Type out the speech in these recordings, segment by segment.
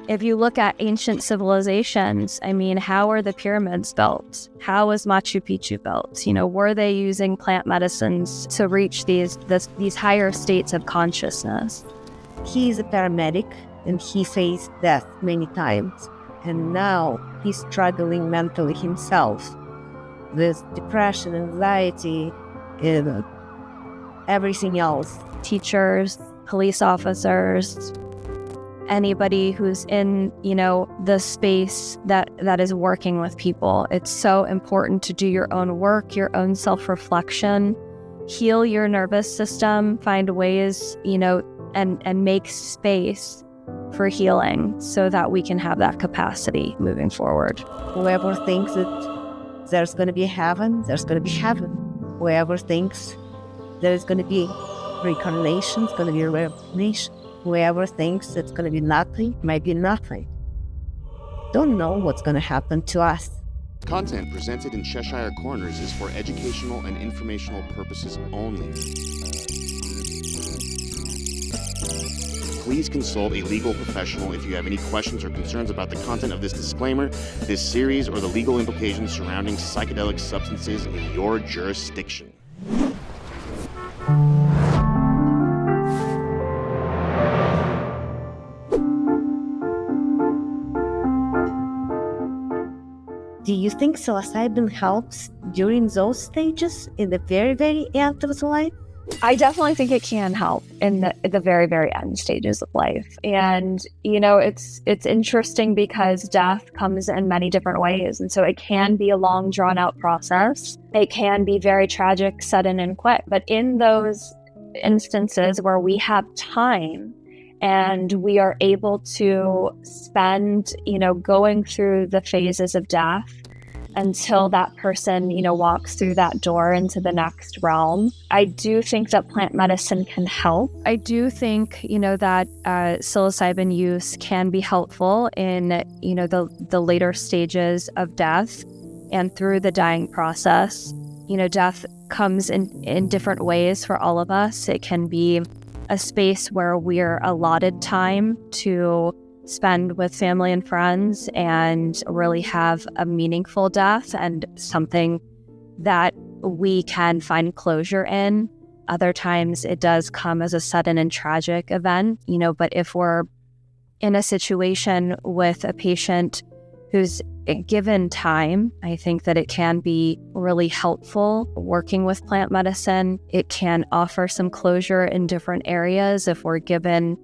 If you look at ancient civilizations, I mean, how are the pyramids built? How was Machu Picchu built? Were they using plant medicines to reach these higher states of consciousness? He is a paramedic and he faced death many times. And now he's struggling mentally himself with depression, anxiety, and everything else. Teachers, police officers, anybody who's in, the space that is working with people. It's so important to do your own work, your own self-reflection, heal your nervous system, find ways, and make space for healing so that we can have that capacity moving forward. Whoever thinks that there's going to be heaven, there's going to be heaven. Whoever thinks there's going to be reincarnation, it's going to be reincarnation. Whoever thinks it's going to be nothing, might be nothing. Don't know what's going to happen to us. Content presented in Cheshire Corners is for educational and informational purposes only. Please consult a legal professional if you have any questions or concerns about the content of this disclaimer, this series, or the legal implications surrounding psychedelic substances in your jurisdiction. Do you think psilocybin helps during those stages in the very, very end of the life? I definitely think it can help in the very, very end stages of life. And, it's interesting because death comes in many different ways. And so it can be a long, drawn out process. It can be very tragic, sudden and quick. But in those instances where we have time and we are able to spend, going through the phases of death until that person, walks through that door into the next realm. I do think that plant medicine can help. I do think, that psilocybin use can be helpful in, the later stages of death and through the dying process. Death comes in different ways for all of us. It can be a space where we're allotted time to spend with family and friends and really have a meaningful death and something that we can find closure in. Other times it does come as a sudden and tragic event, but if we're in a situation with a patient who's given time, I think that it can be really helpful working with plant medicine. It can offer some closure in different areas if we're given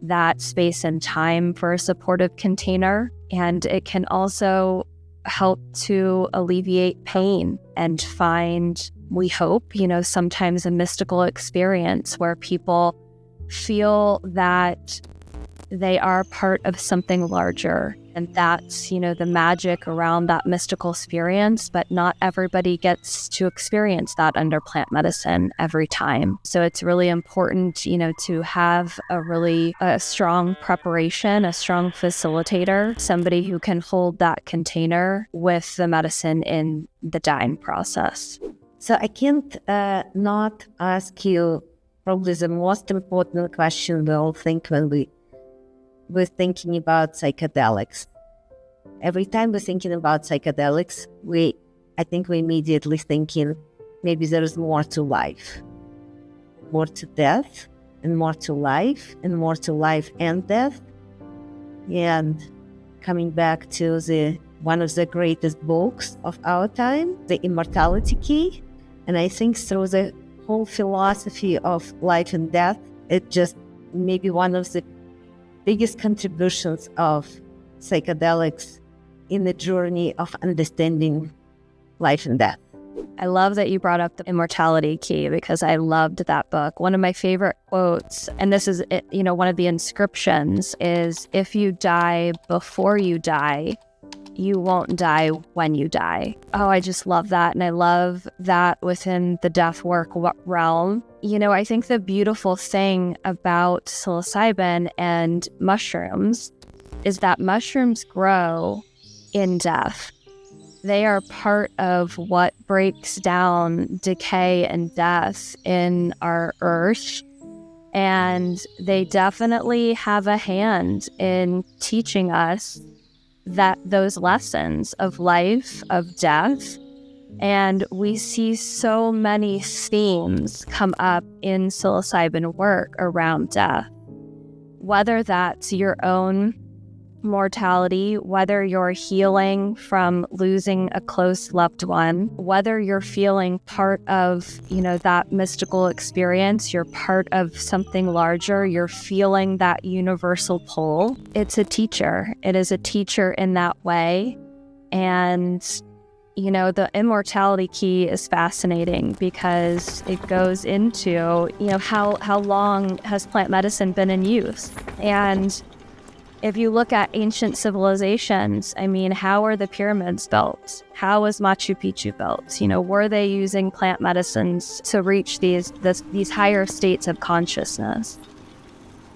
that space and time for a supportive container. And it can also help to alleviate pain and find, we hope, sometimes a mystical experience where people feel that they are part of something larger. And that's, the magic around that mystical experience, but not everybody gets to experience that under plant medicine every time. So it's really important, to have a strong preparation, a strong facilitator, somebody who can hold that container with the medicine in the dying process. So I can't not ask you probably the most important question we all think when we're thinking about psychedelics. Every time we're thinking about psychedelics, I think we're immediately thinking maybe there's more to life. More to death, and more to life, and more to life and death. And coming back to one of the greatest books of our time, the Immortality Key. And I think through the whole philosophy of life and death, it just maybe one of the biggest contributions of psychedelics in the journey of understanding life and death. I love that you brought up the Immortality Key because I loved that book. One of my favorite quotes, and this is, one of the inscriptions is, if you die before you die, you won't die when you die. Oh, I just love that. And I love that within the death work realm. I think the beautiful thing about psilocybin and mushrooms is that mushrooms grow in death. they are part of what breaks down decay and death in our earth. And they definitely have a hand in teaching us that those lessons of life, of death. And we see so many themes come up in psilocybin work around death, whether that's your own mortality, whether you're healing from losing a close loved one, whether you're feeling part of, that mystical experience, you're part of something larger, you're feeling that universal pull. It's a teacher. It is a teacher in that way. And the immortality key is fascinating because it goes into, how long has plant medicine been in use? And if you look at ancient civilizations, how are the pyramids built? How was Machu Picchu built? Were they using plant medicines to reach these higher states of consciousness?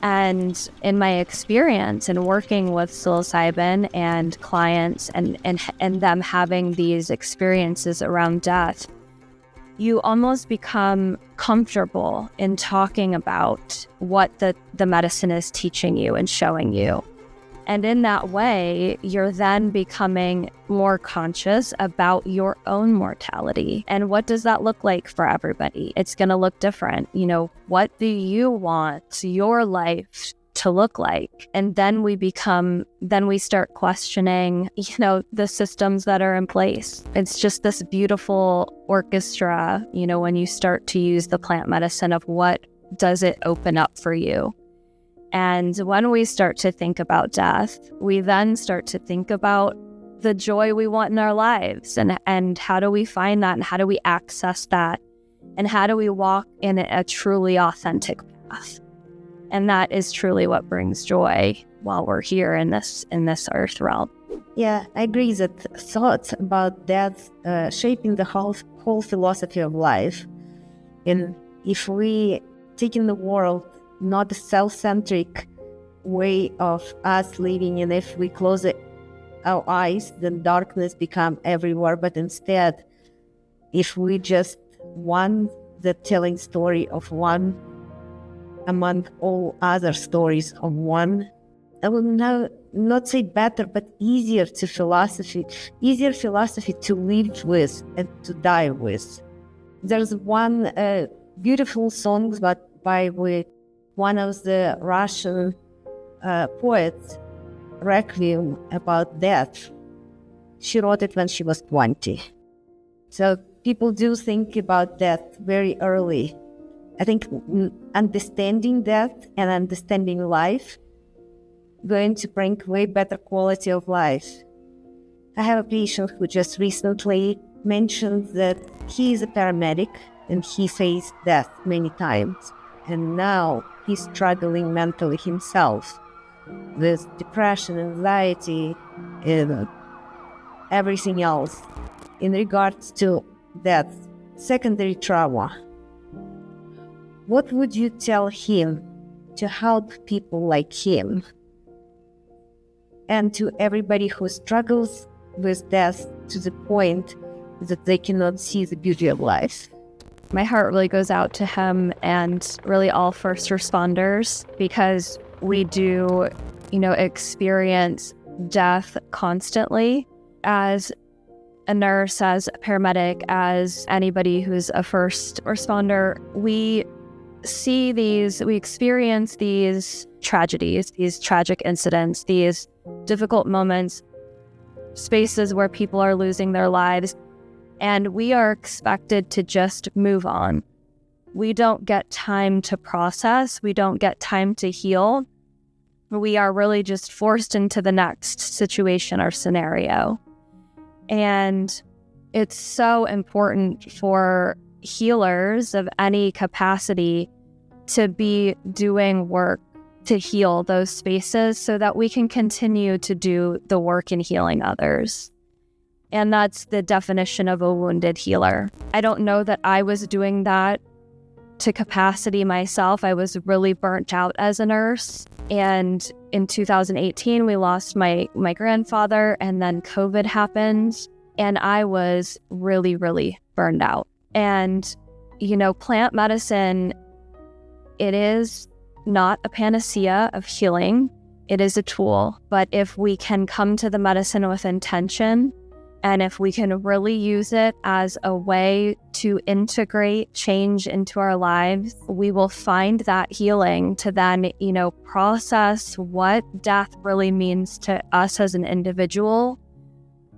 And in my experience in working with psilocybin and clients and them having these experiences around death, you almost become comfortable in talking about what the medicine is teaching you and showing you. And in that way, you're then becoming more conscious about your own mortality. And what does that look like for everybody? It's going to look different. What do you want your life to look like? And then we start questioning, the systems that are in place. It's just this beautiful orchestra, when you start to use the plant medicine of what does it open up for you. And when we start to think about death, we then start to think about the joy we want in our lives and how do we find that and how do we access that and how do we walk in a truly authentic path. And that is truly what brings joy while we're here in this earth realm. Yeah, I agree that thoughts about death shaping the whole philosophy of life. And if we take in the world not a self-centric way of us living, and if we close our eyes, then darkness become everywhere. But instead, if we just want the telling story of one among all other stories of one, I will not say better, but easier philosophy to live with and to die with. There's one beautiful song by one of the Russian poets, Requiem, about death. She wrote it when she was 20. So people do think about death very early. I think understanding death and understanding life going to bring way better quality of life. I have a patient who just recently mentioned that he is a paramedic and he faced death many times. And now he's struggling mentally himself with depression, anxiety, and everything else in regards to death, secondary trauma. What would you tell him to help people like him and to everybody who struggles with death to the point that they cannot see the beauty of life? My heart really goes out to him and really all first responders because we do, experience death constantly. As a nurse, as a paramedic, as anybody who's a first responder, we experience these tragedies, these tragic incidents, these difficult moments, spaces where people are losing their lives. And we are expected to just move on. We don't get time to process. We don't get time to heal. We are really just forced into the next situation or scenario. And it's so important for healers of any capacity to be doing work to heal those spaces so that we can continue to do the work in healing others. And that's the definition of a wounded healer. I don't know that I was doing that to capacity myself. I was really burnt out as a nurse. And in 2018, we lost my grandfather, and then COVID happened. and I was really, really burned out. And, plant medicine, it is not a panacea of healing. It is a tool. But if we can come to the medicine with intention, and if we can really use it as a way to integrate change into our lives, we will find that healing to then, process what death really means to us as an individual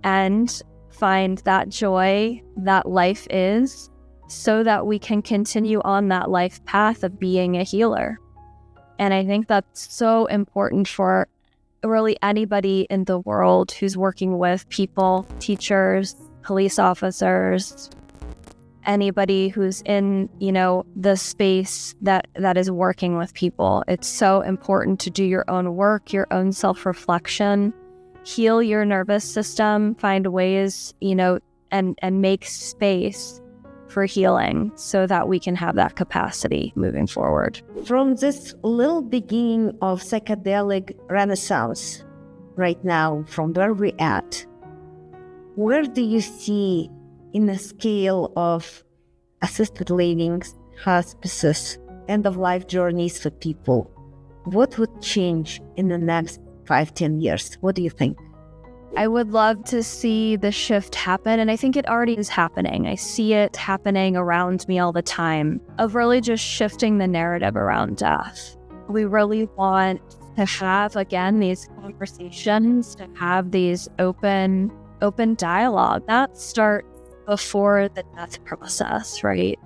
and find that joy that life is, so that we can continue on that life path of being a healer. And I think that's so important for really anybody in the world who's working with people, teachers, police officers, anybody who's in, the space that is working with people. It's so important to do your own work, your own self-reflection, heal your nervous system, find ways, and make space for healing so that we can have that capacity moving forward. From this little beginning of psychedelic renaissance right now, from where we're at, where do you see in the scale of assisted living, hospices, end-of-life journeys for people, what would change in the next 5-10 years? What do you think? I would love to see the shift happen, and I think it already is happening. I see it happening around me all the time, of really just shifting the narrative around death. We really want to have, again, these conversations, to have these open dialogue. That starts before the death process, right?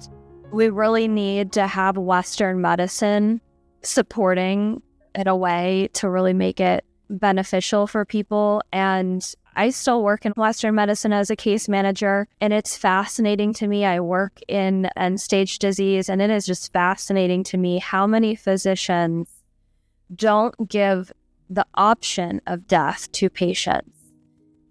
We really need to have Western medicine supporting in a way to really make it beneficial for people. And I still work in Western medicine as a case manager, and it's fascinating to me. I work in end-stage disease, and it is just fascinating to me how many physicians don't give the option of death to patients.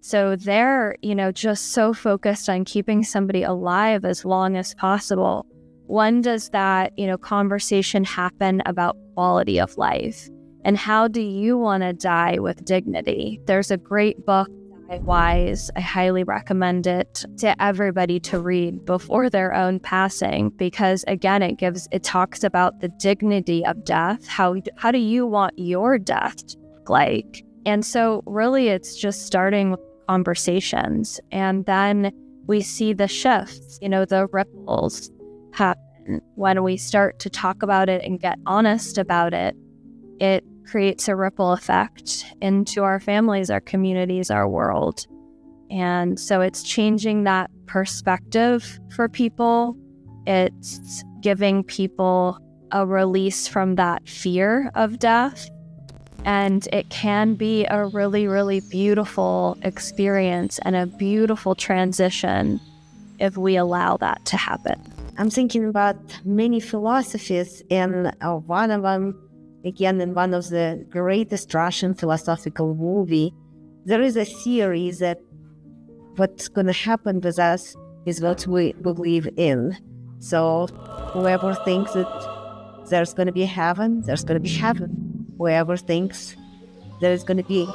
So they're, just so focused on keeping somebody alive as long as possible. When does that, conversation happen about quality of life? And how do you want to die with dignity? There's a great book by Wise. I highly recommend it to everybody to read before their own passing, because again, it talks about the dignity of death. How do you want your death to look like? And so really it's just starting with conversations, and then we see the shifts, the ripples happen when we start to talk about it and get honest about it. It creates a ripple effect into our families, our communities, our world. And so it's changing that perspective for people. It's giving people a release from that fear of death. And it can be a really, really beautiful experience and a beautiful transition if we allow that to happen. I'm thinking about many philosophies, and one of them, again, in one of the greatest Russian philosophical movie, there is a theory that what's going to happen with us is what we believe in. So whoever thinks that there's going to be heaven, there's going to be heaven. Whoever thinks there's going to be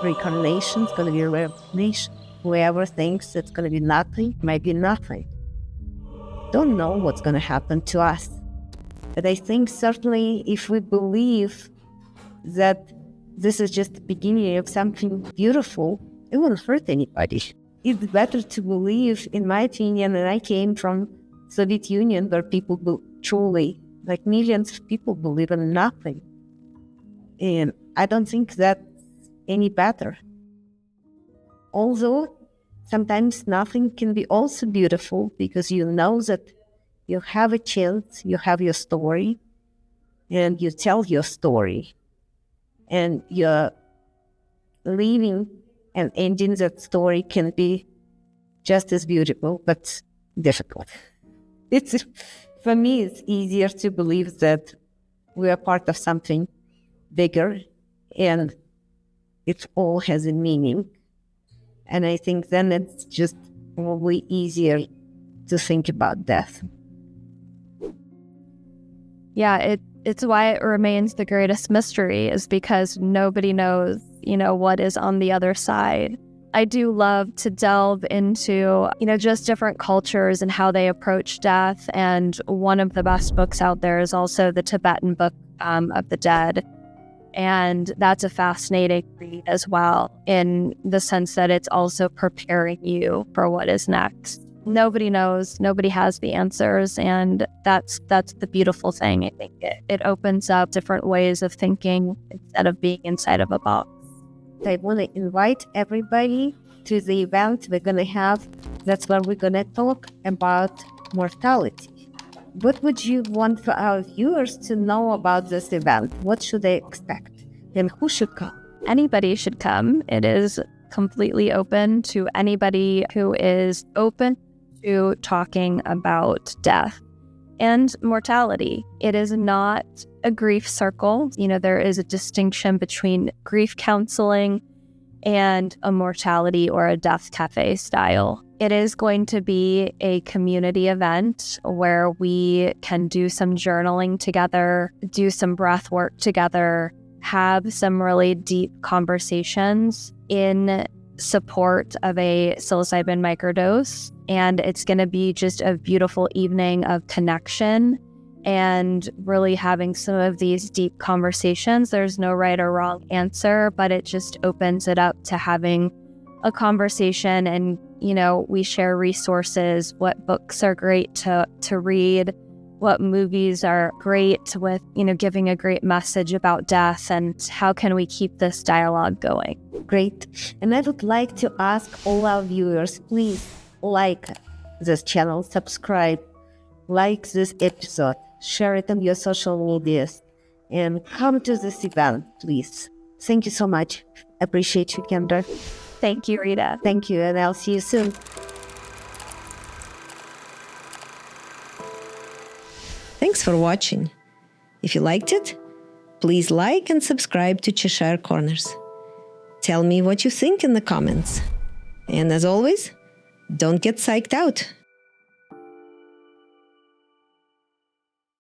reincarnation, it's going to be reincarnation. Whoever thinks it's going to be nothing, might be nothing. Don't know what's going to happen to us. But I think certainly if we believe that this is just the beginning of something beautiful, it won't hurt anybody. It's better to believe, in my opinion, and I came from Soviet Union where people truly, like millions of people, believe in nothing. And I don't think that's any better. Although sometimes nothing can be also beautiful, because you know that you have a chance, you have your story, and you tell your story. And you're living and ending that story can be just as beautiful, but difficult. For me, it's easier to believe that we are part of something bigger and it all has a meaning. And I think then it's just probably easier to think about death. Yeah, it's why it remains the greatest mystery, is because nobody knows, what is on the other side. I do love to delve into, just different cultures and how they approach death. And one of the best books out there is also the Tibetan Book of the Dead. And that's a fascinating read as well, in the sense that it's also preparing you for what is next. Nobody knows, nobody has the answers, and that's the beautiful thing. I think it opens up different ways of thinking instead of being inside of a box. I want to invite everybody to the event we're going to have. That's where we're going to talk about mortality. What would you want for our viewers to know about this event? What should they expect? And who should come? Anybody should come. It is completely open to anybody who is open to talking about death and mortality. It is not a grief circle. There is a distinction between grief counseling and a mortality or a death cafe style. It is going to be a community event where we can do some journaling together, do some breath work together, have some really deep conversations in support of a psilocybin microdose. And it's going to be just a beautiful evening of connection and really having some of these deep conversations. There's no right or wrong answer, but it just opens it up to having a conversation. And, we share resources, what books are great to read, what movies are great with, giving a great message about death, and how can we keep this dialogue going. Great. And I would like to ask all our viewers, please like this channel, subscribe, like this episode, share it on your social medias, and come to this event, please. Thank you so much. Appreciate you, Kendra. Thank you, Rita. Thank you, and I'll see you soon. Thanks for watching. If you liked it, please like and subscribe to Cheshire Corners. Tell me what you think in the comments. And as always, don't get psyched out.